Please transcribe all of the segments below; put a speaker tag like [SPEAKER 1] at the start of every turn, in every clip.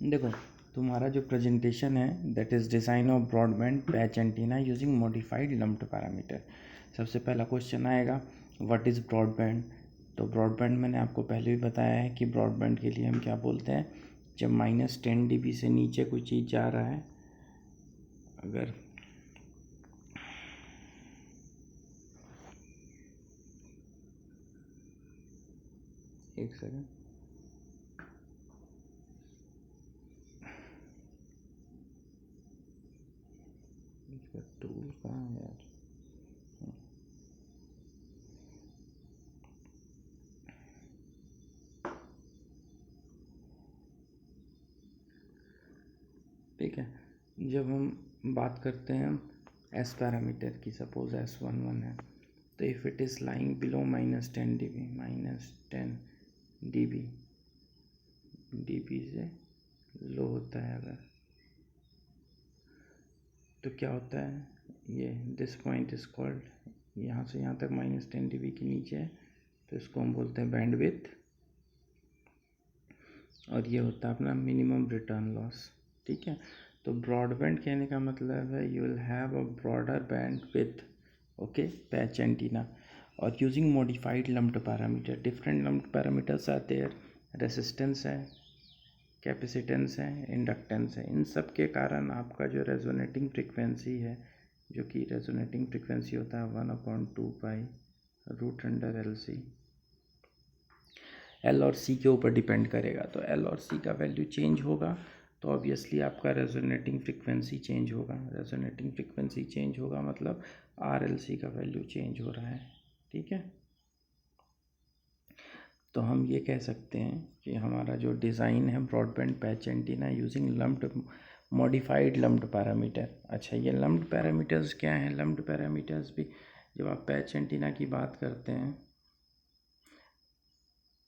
[SPEAKER 1] देखो, तुम्हारा जो प्रेजेंटेशन है that is design of broadband patch antenna using modified lumped parameter. सबसे पहला क्वेश्चन आएगा व्हाट इज़ ब्रॉडबैंड। तो ब्रॉडबैंड मैंने आपको पहले भी बताया है कि ब्रॉडबैंड के लिए हम क्या बोलते हैं, जब -10 dB से नीचे कोई चीज़ जा रहा है, अगर एक सेकेंड, इसका टूल कहाँ है यार। ठीक है, जब हम बात करते हैं एस पैरामीटर की, सपोज S11 है, तो if it is lying below -10 dB, -10 dB से लो होता है अगर, तो क्या होता है, ये दिस पॉइंट इज कॉल्ड, यहाँ से यहाँ तक -10 dB के नीचे है तो इसको हम बोलते हैं बैंडविड्थ, और ये होता है अपना मिनिमम रिटर्न लॉस। ठीक है, तो ब्रॉडबैंड कहने का मतलब है you will have a broader band with okay patch antenna और using modified lumped parameter. Different lumped parameters आते हैं, रेसिस्टेंस है, कैपेसिटेंस है, इंडक्टेंस है। इन सब के कारण आपका जो रेजोनेटिंग फ्रिक्वेंसी है, जो कि रेजोनेटिंग फ्रिक्वेंसी होता है 1/2π√LC, एल और सी के ऊपर डिपेंड करेगा। तो एल और सी का वैल्यू चेंज होगा तो ऑब्वियसली आपका रेजोनेटिंग फ्रिक्वेंसी चेंज होगा। रेजोनेटिंग फ्रिक्वेंसी चेंज होगा मतलब RLC का वैल्यू चेंज हो रहा है। ठीक है, तो हम ये कह सकते हैं कि हमारा जो डिज़ाइन है broadband patch antenna using lumped modified lumped parameter. अच्छा, ये लम्प्ड पैरामीटर्स क्या हैं? लम्प्ड पैरामीटर्स भी, जब आप पैच एंटीना की बात करते हैं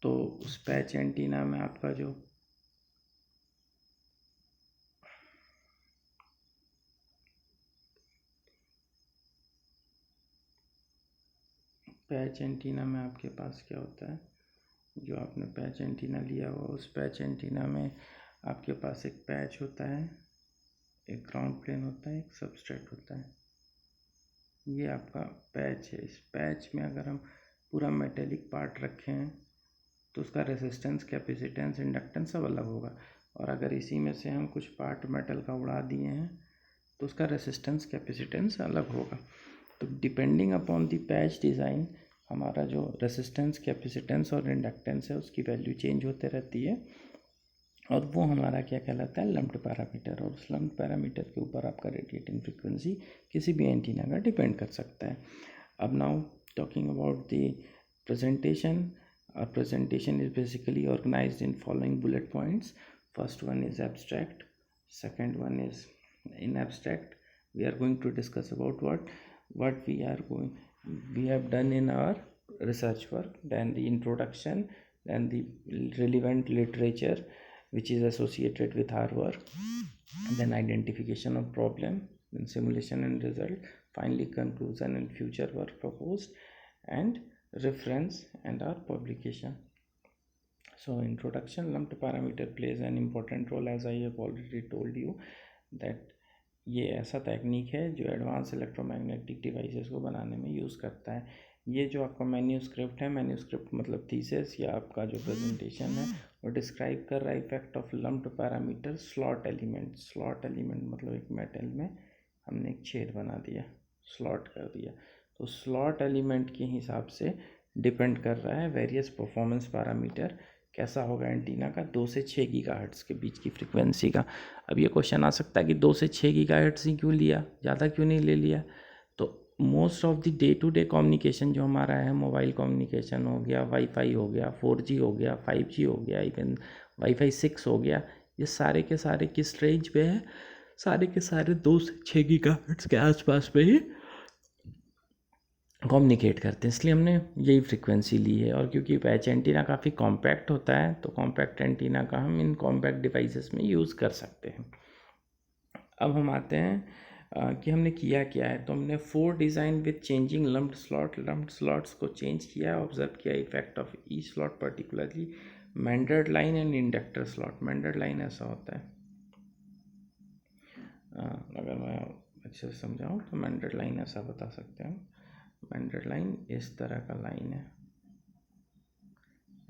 [SPEAKER 1] तो उस पैच एंटीना में आपका जो पैच एंटीना में आपके पास क्या होता है, जो आपने पैच एंटीना लिया हुआ उस पैच एंटीना में आपके पास एक पैच होता है, एक ग्राउंड प्लेन होता है, एक सबस्ट्रेट होता है। ये आपका पैच है। इस पैच में अगर हम पूरा मेटेलिक पार्ट रखें तो उसका रेसिस्टेंस, कैपेसिटेंस, इंडक्टेंस सब अलग होगा, और अगर इसी में से हम कुछ पार्ट मेटल का उड़ा दिए हैं तो उसका रेसिस्टेंस, कैपेसिटेंस अलग होगा। तो depending upon the patch design हमारा जो रेसिस्टेंस, कैपेसिटेंस और इंडक्टेंस है उसकी वैल्यू चेंज होते रहती है, और वो हमारा क्या कहलाता है, लम्प्ड पैरामीटर। और उस लम्प्ड पैरामीटर के ऊपर आपका रेडिएटिंग फ्रिक्वेंसी किसी भी एंटीना का डिपेंड कर सकता है। अब now talking about the presentation. Our presentation is basically organized in following bullet points. First one is abstract, second one is in abstract we are going to discuss about what we have done in our research work, then the introduction, then the relevant literature which is associated with our work, then identification of problem, then simulation and result, finally conclusion and future work proposed, and reference and our publication. So introduction, lumped parameter plays an important role, as I have already told you that ये ऐसा technique है जो advance electromagnetic devices को बनाने में use करता है। ये जो आपका मैन्यूस्क्रिप्ट है, मैन्यूस्क्रिप्ट मतलब थीसिस या आपका जो प्रेजेंटेशन है, वो डिस्क्राइब कर रहा है effect of lumped parameter slot element. Slot element मतलब एक मेटल में हमने एक छेद बना दिया, स्लॉट कर दिया, तो स्लॉट एलिमेंट के हिसाब से डिपेंड कर रहा है वेरियस परफॉर्मेंस पैरामीटर कैसा होगा एंटीना का 2 से 6 गीगाहर्ट्ज़ के बीच की फ्रिक्वेंसी का। अब ये क्वेश्चन आ सकता है कि 2 से 6 गीगाहर्ट्ज़ ही क्यों लिया, ज़्यादा क्यों नहीं ले लिया? तो most of the day to day communication जो हमारा है, मोबाइल कम्युनिकेशन हो गया, वाईफाई हो गया, 4G हो गया, 5G हो गया, इवन वाईफाई 6 हो गया, ये सारे के सारे किस रेंज पे है? सारे के सारे 2 से 6 गीगाहर्ट्ज़ के आसपास पे ही कम्युनिकेट करते हैं, इसलिए हमने यही फ्रिक्वेंसी ली है। और क्योंकि पैच एंटीना काफ़ी कॉम्पैक्ट होता है तो कॉम्पैक्ट एंटीना का हम इन कॉम्पैक्ट डिवाइसेस में यूज़ कर सकते हैं। अब हम आते हैं कि हमने किया क्या है। तो हमने 4 design with changing lumped slots को चेंज किया, ऑब्जर्व किया effect of E slot, particularly meandered line and inductor slot. Meandered line ऐसा होता है, अगर मैं अच्छे से समझाऊँ तो मेंडर्ड लाइन ऐसा बता सकते हैं। मेंडर्ड लाइन इस तरह का लाइन है,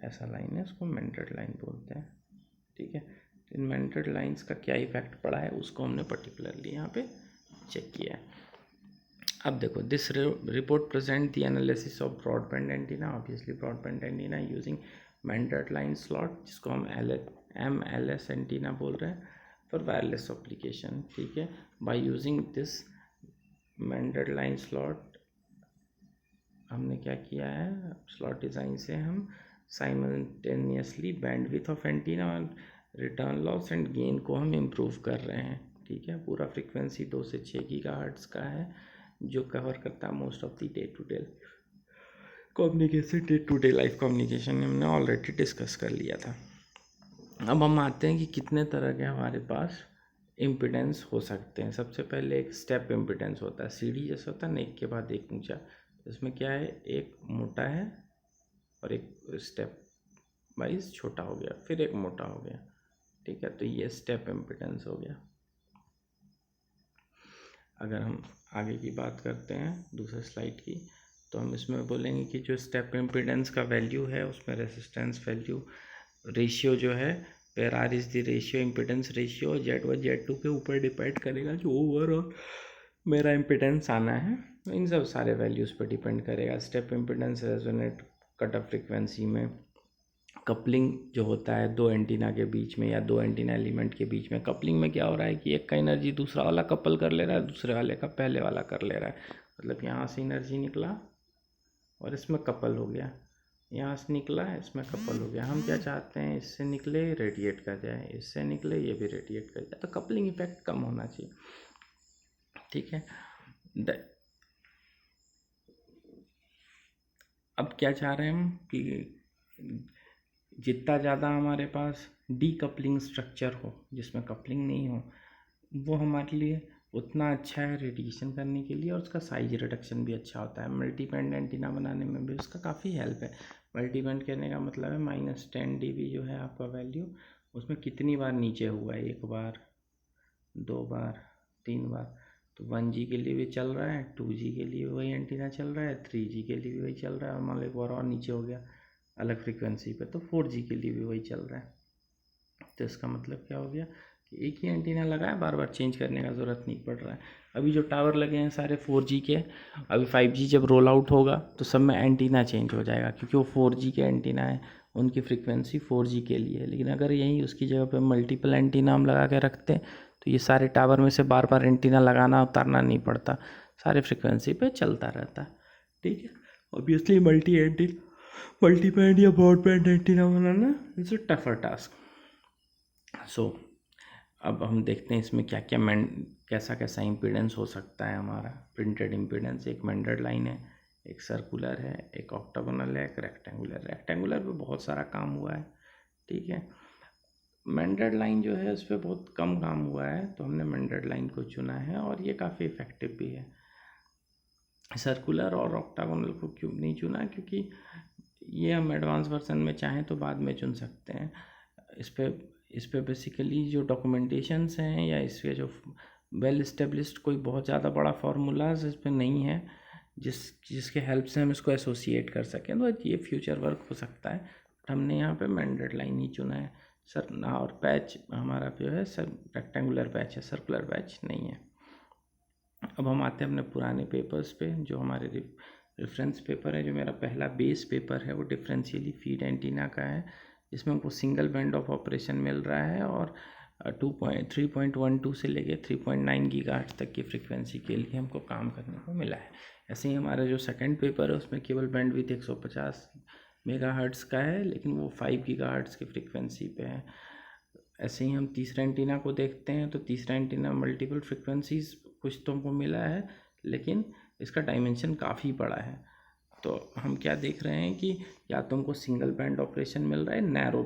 [SPEAKER 1] ऐसा लाइन है, उसको मेंडर्ड लाइन बोलते हैं। ठीक है, इन मेंडर्ड लाइंस का क्या इफेक्ट पड़ा है उसको हमने पर्टिकुलरली यहाँ पे चेक किया है। अब देखो, this report present the analysis of broadband antenna, obviously broadband antenna using meandered line slot, जिसको हम MLS एंटीना बोल रहे हैं फॉर वायरलेस एप्लीकेशन। ठीक है, by using this meandered line slot हमने क्या किया है, स्लॉट डिज़ाइन से हम साइमल्टेनियसली बैंडविड्थ ऑफ एंटीना और रिटर्न लॉस एंड गेन को हम इम्प्रूव कर रहे हैं। ठीक है, पूरा फ्रीक्वेंसी 2 से 6 गीगाहर्ट्ज़ का है, जो कवर करता है most of the day to day communication. Day to day life communication हमने ऑलरेडी डिस्कस कर लिया था। अब हम आते हैं कि कितने तरह के हमारे पास इम्पिडेंस हो सकते हैं। सबसे पहले एक स्टेप इम्पिडेंस होता है, सीढ़ी जैसा होता है ना, एक के बाद एक ऊंचा। इसमें क्या है, एक मोटा है और एक स्टेप वाइज छोटा हो गया, फिर एक मोटा हो गया। ठीक है, तो ये स्टेप इम्पिडेंस हो गया। अगर हम आगे की बात करते हैं दूसरे स्लाइड की, तो हम इसमें बोलेंगे कि जो स्टेप इम्पिडेंस का वैल्यू है उसमें रेसिस्टेंस वैल्यू रेशियो जो है, where are is the ratio, impedance ratio Z1 Z2 के ऊपर डिपेंड करेगा जो ओवरऑल मेरा इम्पिडेंस आना है। तो इन सब सारे वैल्यूज़ पर डिपेंड करेगा। Step impedance resonate cut off frequency में कपलिंग जो होता है दो एंटीना के बीच में या दो एंटीना एलिमेंट के बीच में, कपलिंग में क्या हो रहा है कि एक का एनर्जी दूसरा वाला कपल कर ले रहा है, दूसरे वाले का पहले वाला कर ले रहा है। मतलब यहाँ से एनर्जी निकला और इसमें कपल हो गया, यहाँ से निकला इसमें कपल हो गया। हम क्या चाहते हैं, इससे निकले रेडिएट कर जाए, इससे निकले ये भी रेडिएट कर जाए, तो कपलिंग इफेक्ट कम होना चाहिए। ठीक है, अब क्या चाह रहे हैं हम कि जितना ज़्यादा हमारे पास डीकपलिंग स्ट्रक्चर हो, जिसमें कपलिंग नहीं हो, वो हमारे लिए उतना अच्छा है रेडिएशन करने के लिए, और उसका साइज रिडक्शन भी अच्छा होता है। मल्टी बैंड एंटीना बनाने में भी उसका काफ़ी हेल्प है। मल्टी बैंड कहने का मतलब है -10 dB जो है आपका वैल्यू, उसमें कितनी बार नीचे हुआ है, 1 बार 2 बार 3 बार, तो 1G के लिए भी चल रहा है, 2G के लिए वही एंटीना चल रहा है, 3G के लिए भी वही चल रहा है, और मान लो एक बार और नीचे हो गया अलग फ्रीक्वेंसी पे, तो 4G के लिए भी वही चल रहा है। तो इसका मतलब क्या हो गया कि एक ही एंटीना लगा है, बार बार चेंज करने का ज़रूरत नहीं पड़ रहा है। अभी जो टावर लगे हैं सारे 4G के, अभी 5G जब रोल आउट होगा तो सब में एंटीना चेंज हो जाएगा, क्योंकि वो 4G के एंटीना है, उनकी फ्रीक्वेंसी 4G के लिए है। लेकिन अगर यहीं उसकी जगह पे मल्टीपल एंटीना हम लगा के रखते हैं, तो ये सारे टावर में से बार बार एंटीना लगाना उतारना नहीं पड़ता, सारे फ्रिक्वेंसी पे चलता रहता है। ठीक है, ऑब्वियसली मल्टी बैंड या ब्रॉडबैंड एंटीना बनाना is a tougher task. So अब हम देखते हैं इसमें क्या क्या कैसा कैसा इम्पीडेंस हो सकता है हमारा। प्रिंटेड इम्पीडेंस, एक मेंडर्ड लाइन है, एक सर्कुलर है, एक ऑक्टागोनल है, एक रेक्टेंगुलर। रेक्टेंगुलर पे बहुत सारा काम हुआ है। ठीक है, मेंडर्ड लाइन जो है उस पर बहुत कम काम हुआ है, तो हमने मेंडर्ड लाइन को चुना है, और ये काफ़ी इफ़ेक्टिव भी है। सर्कुलर और ऑक्टागोनल को क्यों नहीं चुना, क्योंकि ये हम एडवांस वर्जन में चाहें तो बाद में चुन सकते हैं। इस पे बेसिकली जो डॉक्यूमेंटेशंस हैं या इसके जो वेल इस्टेब्लिश्ड कोई बहुत ज़्यादा बड़ा फार्मूलाज इस पर नहीं है जिसके हेल्प से हम इसको एसोसिएट कर सकें, तो ये फ्यूचर वर्क हो सकता है। हमने यहाँ पे मेंडर्ड लाइन ही चुना है सर ना, और पैच हमारा जो है सर रेक्टेंगुलर पैच है, सर्कुलर पैच नहीं है। अब हम आते हैं अपने पुराने पेपर्स पे, जो हमारे रेफरेंस पेपर है। जो मेरा पहला बेस पेपर है वो डिफरेंशियली फीड एंटीना का है, जिसमें हमको सिंगल बैंड ऑफ ऑपरेशन मिल रहा है, और 3.12 से लेके 3.9 गीगाहर्ट्ज़ तक की फ्रीक्वेंसी के लिए हमको काम करने को मिला है। ऐसे ही हमारा जो सेकंड पेपर है उसमें केवल बैंडविड्थ 150 मेगाहर्ट्ज़ का है, लेकिन वो 5 गीगाहर्ट्ज़ की फ्रीक्वेंसी पे है। ऐसे ही हम तीसरा एंटीना को देखते हैं, तो तीसरा एंटीना मल्टीपल फ्रिक्वेंसीज कुछ तो हमको मिला है, लेकिन इसका डायमेंशन काफ़ी बड़ा है। तो हम क्या देख रहे हैं कि या तो हमको सिंगल बैंड ऑपरेशन मिल रहा है, नैरो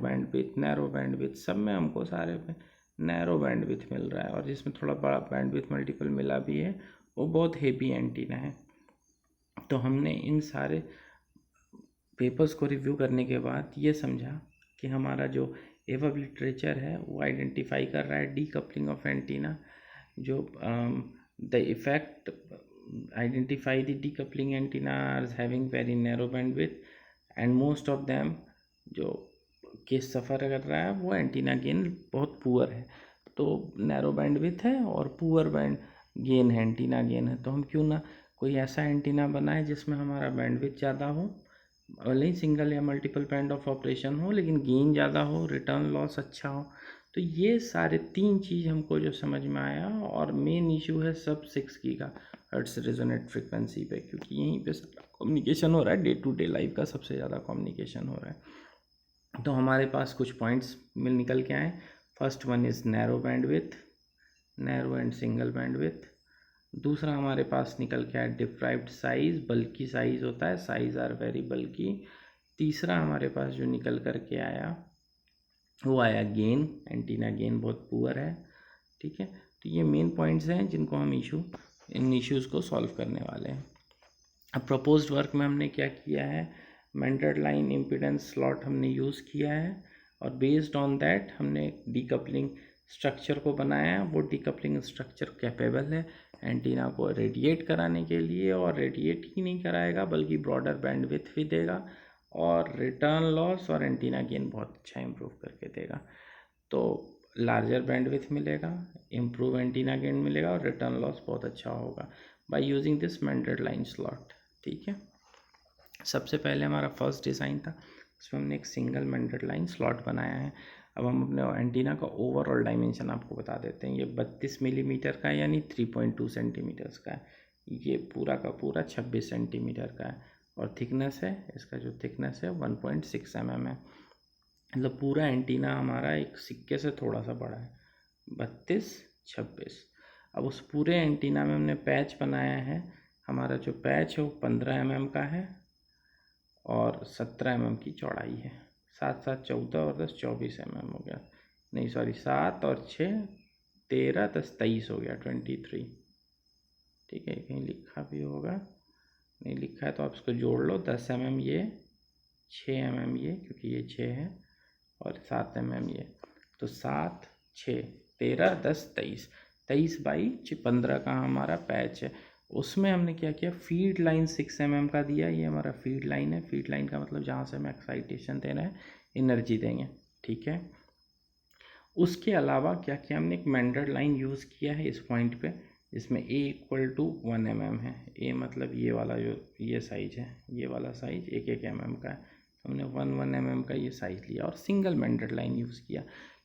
[SPEAKER 1] बैंडविड्थ सब में हमको सारे पे नैरो बैंडविड्थ मिल रहा है, और जिसमें थोड़ा बड़ा बैंडविड्थ मल्टीपल मिला भी है वो बहुत हेवी एंटीना है। तो हमने इन सारे पेपर्स को रिव्यू करने के बाद ये समझा कि हमारा जो एवब लिटरेचर है वो आइडेंटिफाई कर रहा है डीकपलिंग ऑफ एंटीना, जो the effect identify the decoupling antennas having very narrow bandwidth and most of them जो केस सफ़र कर रहा है वो एंटीना गेन बहुत पुअर है। तो नैरो बैंडविथ है और पुअर बैंड गेन है, एंटीना गेन है, तो हम क्यों ना कोई ऐसा एंटीना बनाए जिसमें हमारा बैंडविथ ज़्यादा हो, भले ही सिंगल या मल्टीपल बैंड ऑफ ऑपरेशन हो लेकिन गेन ज़्यादा हो, रिटर्न लॉस अच्छा हो। तो ये सारे 3 चीज़ हमको जो समझ में आया, और मेन इशू है सब 6 गीगाहर्ट्ज़ रेजोनेट फ्रिक्वेंसी पे, क्योंकि यहीं पे कम्युनिकेशन हो रहा है, डे टू डे लाइफ का सबसे ज़्यादा कम्युनिकेशन हो रहा है। तो हमारे पास कुछ पॉइंट्स मिल निकल के आए। First one is narrow bandwidth, narrow and single bandwidth. दूसरा हमारे पास निकल के आया डिप्राइव्ड साइज़, बल्कि साइज़ होता है, साइज़ आर वेरी बल्कि। तीसरा हमारे पास जो निकल कर के आया वो आया गेन, एंटीना गेन बहुत पुअर है, ठीक है। तो ये मेन पॉइंट्स हैं जिनको हम इन इश्यूज़ को सॉल्व करने वाले हैं। अब प्रपोज्ड वर्क में हमने क्या किया है, मेंडल लाइन इम्पीडेंस स्लॉट हमने यूज़ किया है, और बेस्ड ऑन दैट हमने डीकपलिंग स्ट्रक्चर को बनाया है। वो डीकपलिंग स्ट्रक्चर कैपेबल है एंटीना को रेडिएट कराने के लिए, और रेडिएट ही नहीं कराएगा बल्कि ब्रॉडर बैंडविड्थ भी देगा, और रिटर्न लॉस और एंटीना गेन बहुत अच्छा इम्प्रूव करके देगा। तो लार्जर बैंडविड्थ मिलेगा, इम्प्रूव एंटीना गेन मिलेगा, और रिटर्न लॉस बहुत अच्छा होगा bye using this Mendel line slot, ठीक है। सबसे पहले हमारा फर्स्ट डिज़ाइन था, उसमें हमने एक सिंगल मेंडल लाइन स्लॉट बनाया है। अब हम अपने एंटीना का ओवरऑल डायमेंशन आपको बता देते हैं। ये 32 मिलीमीटर का यानी 3.2 सेंटीमीटर्स का है। ये पूरा का पूरा 26 सेंटीमीटर का है, और थिकनेस है, इसका जो थिकनेस है 1.6 mm है। मतलब पूरा एंटीना हमारा एक सिक्के से थोड़ा सा बड़ा है, 32, 26। अब उस पूरे एंटीना में हमने पैच बनाया है। हमारा जो पैच है वो 15 mm का है और 17 mm की चौड़ाई है। 7 7 14 और 10 24 mm हो गया, नहीं सॉरी 7 और 6 13 10 23 हो गया, 23, ठीक है। कहीं लिखा भी होगा, नहीं लिखा है तो आप इसको जोड़ लो। 10 mm ये, 6 mm ये, क्योंकि ये 6 है, और 7 mm ये, तो 7 6 13 10 23, 23 बाई 15 का हमारा पैच है। उसमें हमने क्या किया, फीड लाइन 6 mm का दिया। ये हमारा फीड लाइन है। फीड लाइन का मतलब जहाँ से हम एक्साइटेशन दे रहे हैं, एनर्जी देंगे, ठीक है। उसके अलावा क्या किया हमने, एक मेंडल लाइन यूज़ किया है इस पॉइंट पे, इसमें a = 1 mm है। a मतलब ये वाला जो ये साइज है, ये वाला साइज 1 mm का है। हमने 1 mm का ये साइज़ लिया और सिंगल मेंडल लाइन यूज़ किया।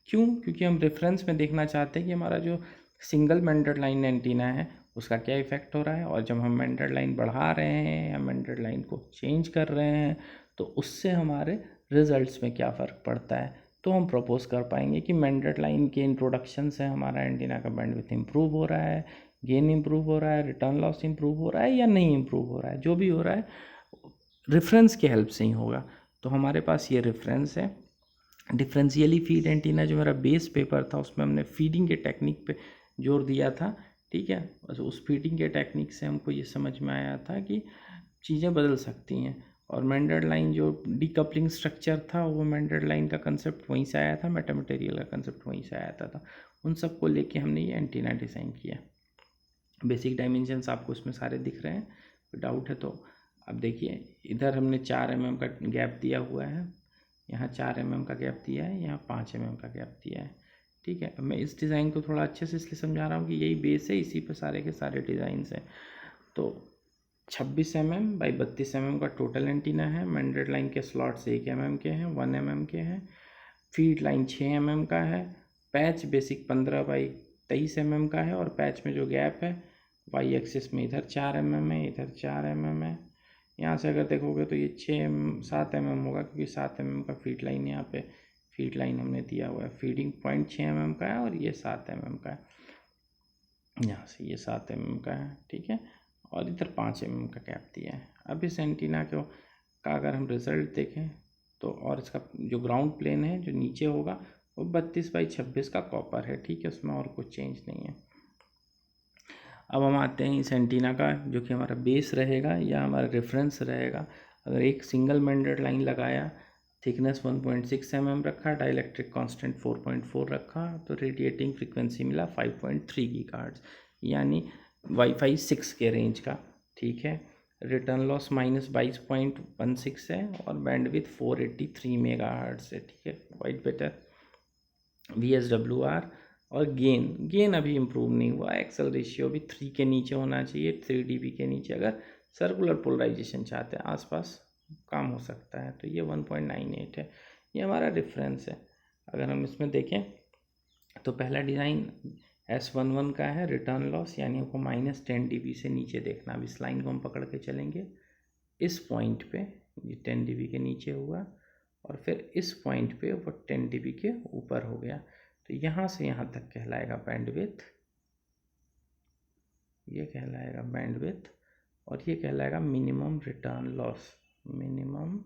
[SPEAKER 1] क्यों? क्योंकि हम रेफरेंस में देखना चाहते हैं कि हमारा जो सिंगल मेंडल लाइन एंटीना है उसका क्या इफ़ेक्ट हो रहा है, और जब हम मेंडल लाइन बढ़ा रहे हैं या मेंडल लाइन को चेंज कर रहे हैं तो उससे हमारे रिजल्ट्स में क्या फ़र्क पड़ता है। तो हम प्रपोज कर पाएंगे कि मेंडल लाइन के इंट्रोडक्शन से हमारा एंटीना का बैंडविड्थ इंप्रूव हो रहा है, गेन इंप्रूव हो रहा है, रिटर्न लॉस इंप्रूव हो रहा है या नहीं इंप्रूव हो रहा है। जो भी हो रहा है रेफरेंस की हेल्प से ही होगा। तो हमारे पास ये रेफरेंस है। डिफरेंशियली फीड एंटीना जो मेरा बेस पेपर था उसमें हमने फीडिंग के टेक्निक पे जोर दिया था, ठीक है। बस उस फीडिंग के टेक्निक से हमको ये समझ में आया था कि चीज़ें बदल सकती हैं। और मेंडल लाइन जो डीकपलिंग स्ट्रक्चर था वो मेंडल लाइन का कंसेप्ट वहीं से आया था, मेटा मटेरियल का कंसेप्ट वहीं से आया था। उन सब को लेके हमने ये एंटीना डिज़ाइन किया। बेसिक डायमेंशंस आपको इसमें सारे दिख रहे हैं, कोई डाउट है तो। अब देखिए इधर हमने 4 mm का गैप दिया हुआ है, यहाँ 4 mm का गैप दिया है, यहाँ 5 mm का गैप दिया है, ठीक है। अब मैं इस डिज़ाइन को थोड़ा अच्छे से इसलिए समझा रहा हूँ कि यही बेस है, इसी पे सारे के सारे डिज़ाइंस हैं। तो 26 mm बाई 32 mm का टोटल एंटीना है। मेंडल लाइन के स्लॉट्स 1 mm के हैं, 1 mm के हैं। फीड लाइन 6 mm का है। पैच बेसिक 15 बाई 23 mm का है, और पैच में जो गैप है वाई एक्सिस में इधर 4 mm है, इधर 4 mm है। यहाँ से अगर देखोगे तो ये 7 mm होगा, क्योंकि 7 mm का फीड लाइन यहाँ पे फीड लाइन हमने दिया हुआ है। फीडिंग पॉइंट 6 mm का है और ये 7 mm का है, यहाँ से ये 7 mm का है, ठीक है। और इधर 5 mm का गैप दिया है। अब इस एंटीना का अगर हम रिजल्ट देखें तो, और इसका जो ग्राउंड प्लेन है जो नीचे होगा वो 32 बाई 26 का कॉपर है, ठीक है। उसमें और कुछ चेंज नहीं है। अब हम आते हैं इस एंटीना का जो कि हमारा बेस रहेगा या हमारा रेफरेंस रहेगा। अगर एक सिंगल मेंडल लाइन लगाया थिकनेस 1.6 mm रखा, डाइलेक्ट्रिक कांस्टेंट 4.4 रखा, तो रेडिएटिंग फ्रीक्वेंसी मिला 5.3 गीगाहर्ट्ज, यानी वाईफाई 6 के रेंज का। ठीक है, रिटर्न लॉस -22.16 है और बैंडविड्थ 483 मेगाहर्ट्ज है। ठीक है, क्वाइट बेटर। VSWR और गेन अभी इम्प्रूव नहीं हुआ, एक्सेल रेशियो भी 3 के नीचे होना चाहिए, 3 dB के नीचे। अगर सर्कुलर पोलराइजेशन चाहते हैं, आसपास काम हो सकता है, तो ये 1.98 है। ये हमारा रेफरेंस है। अगर हम इसमें देखें तो पहला डिज़ाइन S11 का है, रिटर्न लॉस यानी आपको -10 dB से नीचे देखना। अब इस लाइन को हम पकड़ के चलेंगे, इस पॉइंट पे ये 10 dB के नीचे हुआ और फिर इस पॉइंट पे वो 10 dB के ऊपर हो गया, तो यहाँ से यहाँ तक कहलाएगा बैंडविड्थ, ये कहलाएगा बैंडविड्थ, और ये कहलाएगा minimum return loss, minimum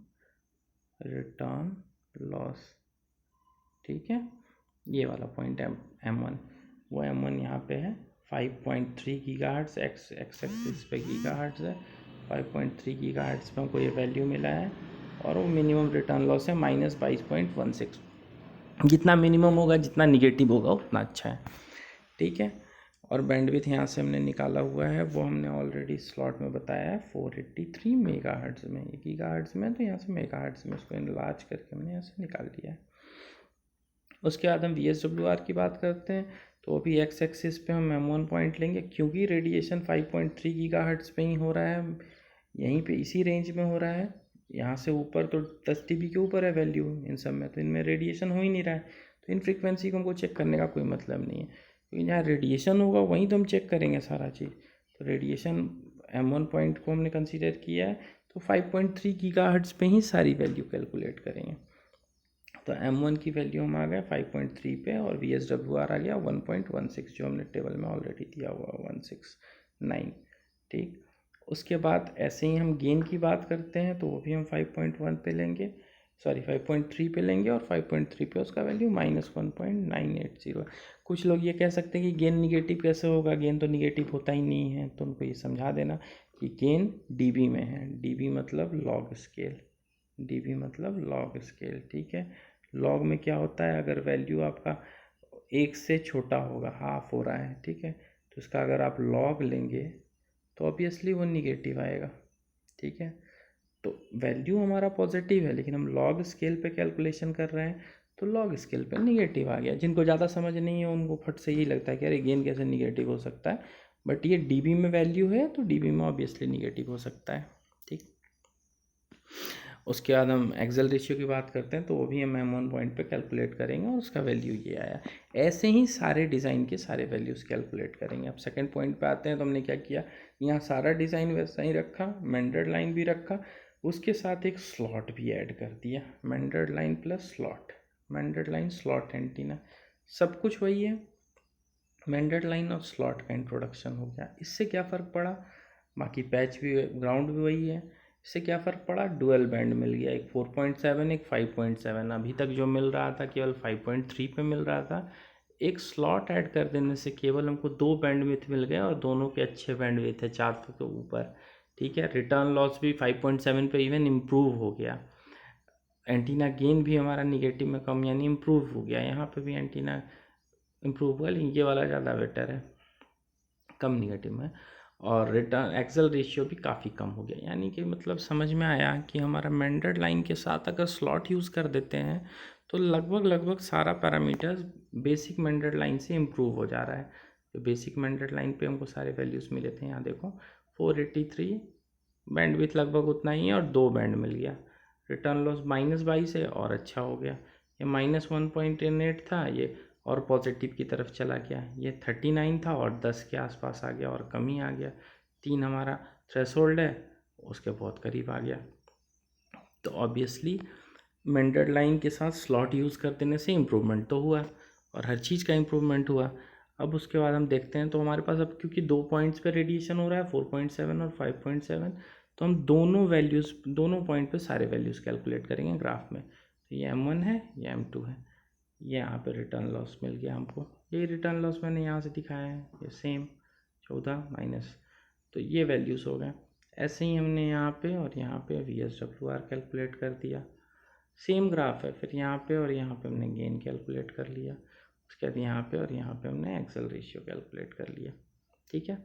[SPEAKER 1] return loss. ठीक है, ये वाला पॉइंट है M1, वो M1 यहाँ पे है 5.3 गीगाहर्ट्ज़, एक्स एक्सिस पे गीगाहर्ट्ज़ है, 5.3 गीगाहर्ट्ज़ पे हमको ये वैल्यू मिला है, और वो मिनिमम रिटर्न लॉस है -22.16। जितना मिनिमम होगा, जितना निगेटिव होगा उतना अच्छा है। ठीक है, और बैंडविड्थ यहाँ से हमने निकाला हुआ है, वो हमने ऑलरेडी स्लॉट में बताया है 483 मेगाहर्ट्ज़ में, ये गीगाहर्ट्ज़ में, तो यहाँ से मेगाहर्ट्ज़ में इसको इनलार्ज करके हमने यहाँ से निकाल दिया है। उसके बाद हम VSWR की बात करते हैं, तो अभी एक्स एक्सिस पे हम M1 पॉइंट लेंगे, क्योंकि रेडिएशन 5.3 गीगाहर्ट्ज़ पे ही हो रहा है, यहीं पे इसी रेंज में हो रहा है। यहाँ से ऊपर तो 10 dB के ऊपर है वैल्यू इन सब में, तो इनमें रेडिएशन हो ही नहीं रहा है, तो इन फ्रीक्वेंसी को हमको चेक करने का कोई मतलब नहीं है, क्योंकि जहाँ रेडिएशन होगा वहीं तो हम चेक करेंगे सारा चीज़। तो रेडिएशन M1 पॉइंट को हमने कंसीडर किया है, तो 5.3 गीगाहर्ट्ज़ पे ही सारी वैल्यू कैलकुलेट करेंगे। तो M1 की वैल्यू हम आ गए 5.3 पे, और VSWR आ गया 1.16, जो हमने टेबल में ऑलरेडी दिया हुआ 169। ठीक, उसके बाद ऐसे ही हम गेन की बात करते हैं, तो वो भी हम 5.1 पे लेंगे, सॉरी 5.3 पे लेंगे, और 5.3 पे उसका वैल्यू -1.980। कुछ लोग ये कह सकते हैं कि गेन निगेटिव कैसे होगा, गेन तो निगेटिव होता ही नहीं है, तो उनको ये समझा देना कि गेन dB में है, dB मतलब लॉग स्केल, dB मतलब लॉग स्केल। ठीक है, लॉग में क्या होता है, अगर वैल्यू आपका 1 से छोटा होगा, हाफ हो रहा है, ठीक है, तो इसका अगर आप लॉग लेंगे तो ऑब्वियसली वो निगेटिव आएगा। ठीक है, तो वैल्यू हमारा पॉजिटिव है, लेकिन हम लॉग स्केल पे कैलकुलेशन कर रहे हैं, तो लॉग स्केल पे निगेटिव आ गया। जिनको ज़्यादा समझ नहीं है उनको फट से यही लगता है कि अरे गेन कैसे निगेटिव हो सकता है, बट ये dB में वैल्यू है, तो dB में ऑब्वियसली निगेटिव हो सकता है। ठीक, उसके बाद हम एक्सेल रेशियो की बात करते हैं, तो वो भी हम M1 पॉइंट पे कैलकुलेट करेंगे, और उसका वैल्यू ये आया। ऐसे ही सारे डिज़ाइन के सारे वैल्यूज़ कैलकुलेट करेंगे। अब सेकंड पॉइंट पे आते हैं, तो हमने क्या किया, यहाँ सारा डिज़ाइन वैसा ही रखा, मेंडर्ड लाइन भी रखा, उसके साथ एक स्लॉट भी ऐड कर दिया, meandered line plus slot, meandered line slot antenna, सब कुछ वही है, मेंडर्ड लाइन और स्लॉट का इंट्रोडक्शन हो गया। इससे क्या फ़र्क पड़ा, बाकी पैच भी, ग्राउंड भी वही है, इससे क्या फ़र्क पड़ा, डुअल बैंड मिल गया, एक 4.7 एक 5.7। अभी तक जो मिल रहा था केवल 5.3 पे मिल रहा था, एक स्लॉट ऐड कर देने से केवल हमको 2 बैंडविड्थ मिल गए, और दोनों के अच्छे बैंडविड्थ है, 400 के ऊपर। ठीक है, रिटर्न लॉस भी 5.7 पे इवन इम्प्रूव हो गया, एंटीना गेन भी हमारा निगेटिव में कम यानी इम्प्रूव हो गया, यहाँ पे भी एंटीना इम्प्रूव हुआ, लेकिन ये वाला ज़्यादा बेटर है, कम निगेटिव में, और रिटर्न एक्सेल रेशियो भी काफ़ी कम हो गया। यानी कि मतलब समझ में आया कि हमारा मेंडर्ड लाइन के साथ अगर स्लॉट यूज़ कर देते हैं, तो लगभग सारा पैरामीटर्स बेसिक मेंडर्ड लाइन से इम्प्रूव हो जा रहा है। तो बेसिक मेंडर्ड लाइन पे हमको सारे वैल्यूज़ मिले थे, यहाँ देखो 483, बैंडविड्थ लगभग उतना ही है, और 2 बैंड मिल गया। रिटर्न लॉस -22 है और अच्छा हो गया, ये -1.8 था, ये और पॉजिटिव की तरफ चला गया, ये 39 था और 10 के आसपास आ गया, और कम ही आ गया। 3 हमारा थ्रेशोल्ड है, उसके बहुत करीब आ गया। तो ऑब्वियसली मेंडर्ड लाइन के साथ स्लॉट यूज़ कर देने से इम्प्रूवमेंट तो हुआ, और हर चीज़ का इम्प्रूवमेंट हुआ। अब उसके बाद हम देखते हैं, तो हमारे पास अब क्योंकि 2 पॉइंट्स पे रेडिएशन हो रहा है, 4.7 और 5.7, तो हम दोनों वैल्यूज़, दोनों पॉइंट पे सारे वैल्यूज़ कैलकुलेट करेंगे ग्राफ में। तो ये M1 है, ये M2 है, ये यहाँ पे रिटर्न लॉस मिल गया हमको, ये रिटर्न लॉस मैंने यहाँ से दिखाया है, ये सेम 14 माइनस, तो ये वैल्यूज़ हो गए। ऐसे ही हमने यहाँ पे और यहाँ पे VSWR कैलकुलेट कर दिया। सेम ग्राफ है। फिर यहाँ पे और यहाँ पे हमने गेन कैलकुलेट कर लिया, उसके बाद यहाँ पे और यहाँ पे हमने एक्सेल रेशियो कैलकुलेट कर लिया। ठीक है,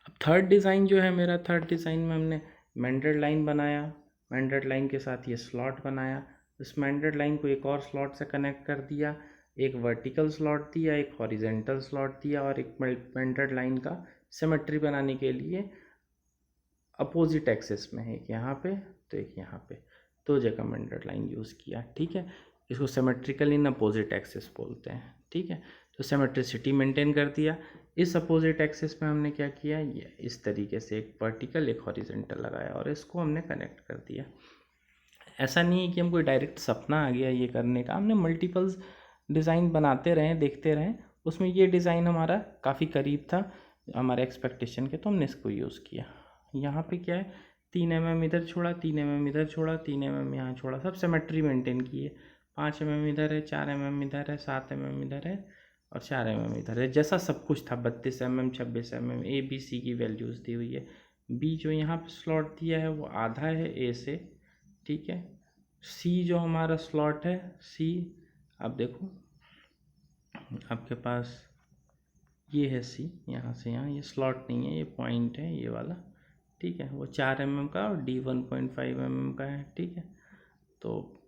[SPEAKER 1] अब थर्ड डिज़ाइन जो है मेरा, थर्ड डिज़ाइन में हमने मेंडर्ड लाइन बनाया, मेंडर्ड लाइन के साथ ये स्लॉट बनाया, इस मेंडर्ड लाइन को एक और स्लॉट से कनेक्ट कर दिया, एक वर्टिकल स्लॉट दिया, एक हॉरिजेंटल स्लॉट दिया, और एक मेंडर्ड लाइन का सिमेट्री बनाने के लिए अपोजिट एक्सिस में है, एक यहाँ पे तो एक यहाँ पे, दो जगह मेंडर्ड लाइन यूज़ किया। ठीक है, इसको सिमेट्रिकल इन अपोजिट एक्सिस बोलते हैं। ठीक है, तो सिमेट्रिसिटी मेंटेन कर दिया। इस अपोजिट एक्सिस में हमने क्या किया, ये इस तरीके से एक वर्टिकल एक हॉरिजेंटल लगाया और इसको हमने कनेक्ट कर दिया। ऐसा नहीं है कि हमको डायरेक्ट सपना आ गया ये करने का, हमने मल्टीपल्स डिज़ाइन बनाते रहें, देखते रहें, उसमें ये डिज़ाइन हमारा काफ़ी करीब था हमारे एक्सपेक्टेशन के, तो हमने इसको यूज़ किया। यहाँ पे क्या है, 3 mm इधर छोड़ा, 3 mm इधर छोड़ा, 3 mm यहाँ छोड़ा, सब सिमेट्री मेंटेन किए। 5 mm इधर है, 4 mm इधर है, 7 mm इधर है और 4 mm इधर है, जैसा सब कुछ था। 32 mm, 26 mm, A B C की वैल्यूज़ दी हुई है। बी जो यहाँ पे स्लॉट दिया है वो आधा है ए से। ठीक है, सी जो हमारा स्लॉट है, सी अब देखो आपके पास ये है सी, यहाँ से यहाँ, ये स्लॉट नहीं है, ये पॉइंट है ये वाला। ठीक है, वो 4 mm का और डी 1.5 mm का है। ठीक है, तो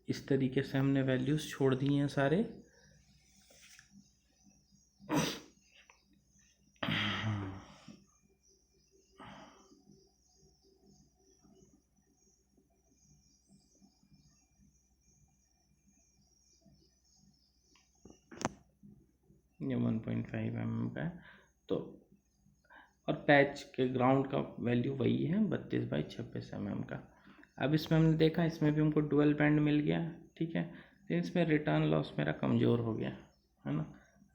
[SPEAKER 1] इस तरीके से हमने वैल्यूज़ छोड़ दी हैं सारे। ये 1.5 mm का है, तो और पैच के ग्राउंड का वैल्यू वही है 32/26 mm का। अब इसमें हमने देखा, इसमें भी हमको डुअल बैंड मिल गया। ठीक है, लेकिन इसमें रिटर्न लॉस मेरा कमज़ोर हो गया है ना,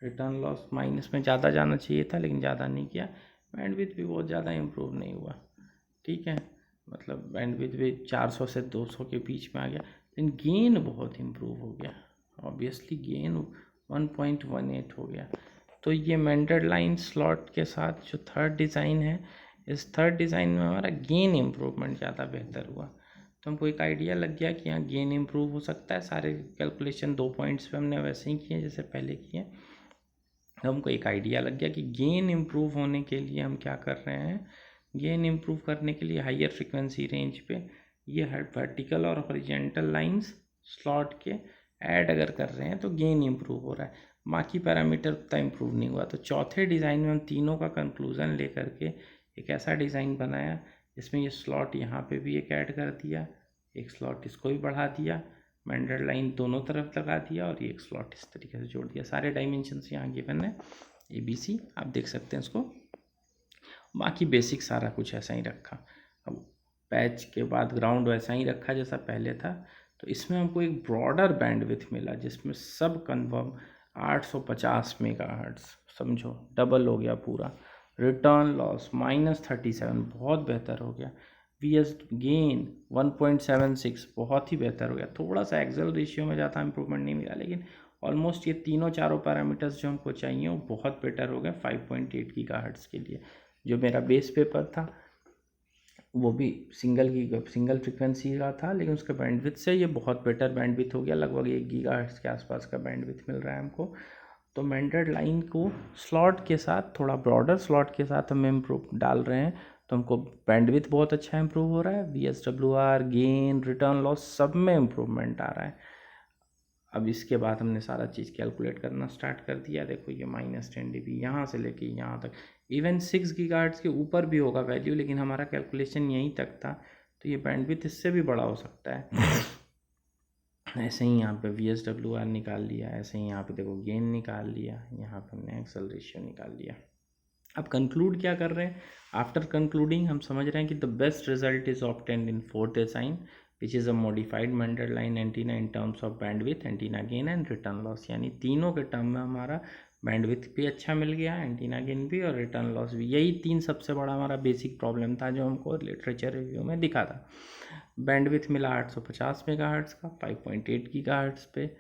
[SPEAKER 1] रिटर्न लॉस माइनस में ज़्यादा जाना चाहिए था लेकिन ज़्यादा नहीं किया। बैंडविड्थ भी बहुत ज़्यादा इम्प्रूव नहीं हुआ। ठीक है, मतलब बैंडविड्थ भी 400 से 200 के बीच में आ गया, लेकिन गेन बहुत इम्प्रूव हो गया। ऑब्वियसली गेन 1.18 हो गया। तो ये मेंडर्ड लाइन स्लॉट के साथ जो थर्ड डिज़ाइन है, इस थर्ड डिज़ाइन में हमारा गेन इम्प्रूवमेंट ज़्यादा बेहतर हुआ। तो हमको एक आइडिया लग गया कि यहाँ गेन इम्प्रूव हो सकता है। सारे कैलकुलेशन 2 पॉइंट्स पे हमने वैसे ही किए जैसे पहले किए। हमको एक आइडिया लग गया कि गेन इम्प्रूव होने के लिए हम क्या कर रहे हैं, गेन इम्प्रूव करने के लिए हाइयर फ्रिक्वेंसी रेंज पे ये वर्टिकल और हॉरिजेंटल लाइंस स्लॉट के ऐड अगर कर रहे हैं तो गेन इम्प्रूव हो रहा है, बाकी पैरामीटर उतना इम्प्रूव नहीं हुआ। तो चौथे डिज़ाइन में हम तीनों का कंक्लूज़न लेकर के एक ऐसा डिज़ाइन बनाया जिसमें ये स्लॉट यहाँ पे भी एक ऐड कर दिया, एक स्लॉट इसको भी बढ़ा दिया, मेंडर्ड लाइन दोनों तरफ लगा दिया और ये एक स्लॉट इस तरीके से जोड़ दिया। सारे डायमेंशंस यहाँ गिवन है ए बी सी, आप देख सकते हैं इसको। बाकी बेसिक सारा कुछ ऐसा ही रखा। अब पैच के बाद ग्राउंड वैसा ही रखा जैसा पहले था। तो इसमें हमको एक ब्रॉडर बैंडविड्थ मिला जिसमें सब कन्फर्म 850 मेगाहर्ट्ज़, समझो डबल हो गया पूरा। रिटर्न लॉस -37, बहुत बेहतर हो गया। वी एस गेन 1.76, बहुत ही बेहतर हो गया। थोड़ा सा एक्सेल रेशियो में ज़्यादा इंप्रूवमेंट नहीं मिला, लेकिन ऑलमोस्ट ये तीनों चारों पैरामीटर्स जो हमको चाहिए वो बहुत बेटर हो गए 5.8 गीगाहर्ट्ज़ के लिए। जो मेरा बेस पेपर था वो भी सिंगल फ्रिक्वेंसी का था, लेकिन उसके बैंडविड्थ से ये बहुत बेटर बैंडविड्थ हो गया, लगभग 1 गीगाहर्ट्ज़ के आसपास का बैंडविड्थ मिल रहा है हमको। तो मेंडर्ड लाइन को स्लॉट के साथ, थोड़ा ब्रॉडर स्लॉट के साथ हम इम्प्रूव डाल रहे हैं, तो हमको बैंडविड्थ बहुत अच्छा इंप्रूव हो रहा है। VSWR, गेन, रिटर्न लॉस सब में इम्प्रूवमेंट आ रहा है। अब इसके बाद हमने सारा चीज़ कैलकुलेट करना स्टार्ट कर दिया। देखो ये -10 dB यहाँ से लेके यहाँ तक, इवन 6 गीगाहर्ट्ज़ के ऊपर भी होगा वैल्यू, लेकिन हमारा कैलकुलेशन यहीं तक था, तो ये बैंडविड्थ इससे भी बड़ा हो सकता है। ऐसे ही यहाँ पे VSWR निकाल लिया, ऐसे ही यहाँ पे देखो गेन निकाल लिया, यहाँ पे हमने एक्सेल रेशियो निकाल लिया। अब कंक्लूड क्या कर रहे हैं, आफ्टर कंक्लूडिंग हम समझ रहे हैं कि the best result is obtained in fourth design which is a modified meandered line antenna in terms of bandwidth, antenna gain and return loss. यानी तीनों के टर्म में हमारा बैंडविड्थ भी अच्छा मिल गया, एंटीना गेन भी और रिटर्न लॉस भी। यही तीन सबसे बड़ा हमारा बेसिक प्रॉब्लम था जो हमको लिटरेचर रिव्यू में दिखा था। बैंडविड्थ मिला 850 मेगाहर्ट्ज़ का 5.8 गीगाहर्ट्ज़ पे,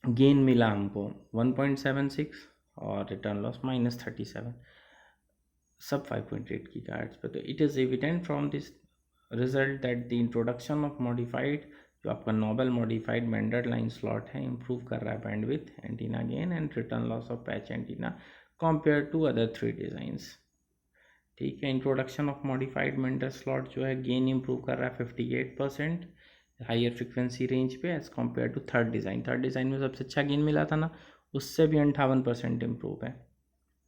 [SPEAKER 1] गेन मिला हमको 1.76 और रिटर्न लॉस -37, सब 5.8 गीगाहर्ट्ज़ पे। तो it is evident from this result that the introduction of modified जो आपका novel modified meander line slot है इम्प्रूव कर रहा है bandwidth, antenna gain and return loss of patch antenna compare to other 3 designs. ठीक है, introduction of modified meander slot जो है गेन इम्प्रूव कर रहा है 58% हाइयर फ्रिक्वेंसी रेंज पे as compare to third design में सबसे अच्छा गेन मिला था ना, उससे भी 58% इम्प्रूव है,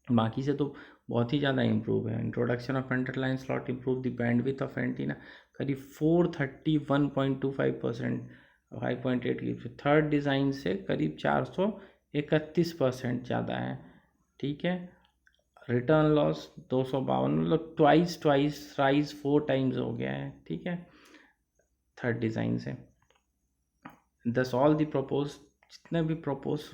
[SPEAKER 1] बाकी से तो बहुत ही ज़्यादा इम्प्रूव है। Introduction of underline slot improve the bandwidth of antenna करीब 431.25%, 5.8 की थर्ड डिज़ाइन से करीब 431% ज़्यादा है। ठीक है, रिटर्न लॉस 252, मतलब ट्वाइस राइज 4 टाइम्स हो गया है। ठीक है, थर्ड डिज़ाइन से दस ऑल दी प्रपोज, जितने भी प्रपोज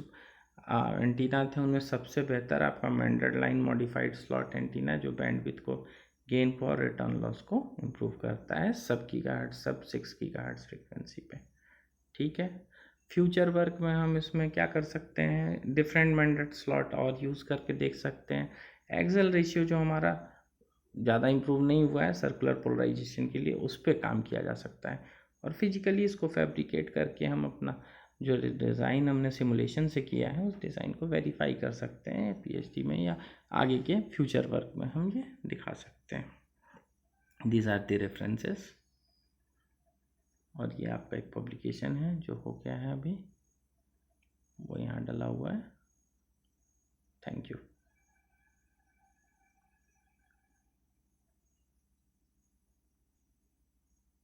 [SPEAKER 1] एंटीना थे उनमें सबसे बेहतर आपका Mendhar line modified slot antenna जो बैंडविड्थ को गेन को और रिटर्न लॉस को इम्प्रूव करता है सब गीगाहर्ट्ज़, सब 6 गीगाहर्ट्ज़ फ्रीक्वेंसी पे। ठीक है, फ्यूचर वर्क में हम इसमें क्या कर सकते हैं, डिफरेंट मेंडर स्लॉट और यूज़ करके देख सकते हैं। एक्सेल रेशियो जो हमारा ज़्यादा इम्प्रूव नहीं हुआ है सर्कुलर पोलराइजेशन के लिए, उस पर काम किया जा सकता है और फिजिकली इसको फैब्रिकेट करके हम अपना जो डिज़ाइन हमने सिमुलेशन से किया है उस डिज़ाइन को वेरीफाई कर सकते हैं पीएचडी में, या आगे के फ्यूचर वर्क में हम ये दिखा सकते हैं। दीज आर द रेफरेंसेस, और ये आपका एक पब्लिकेशन है जो हो गया है अभी, वो यहाँ डला हुआ है।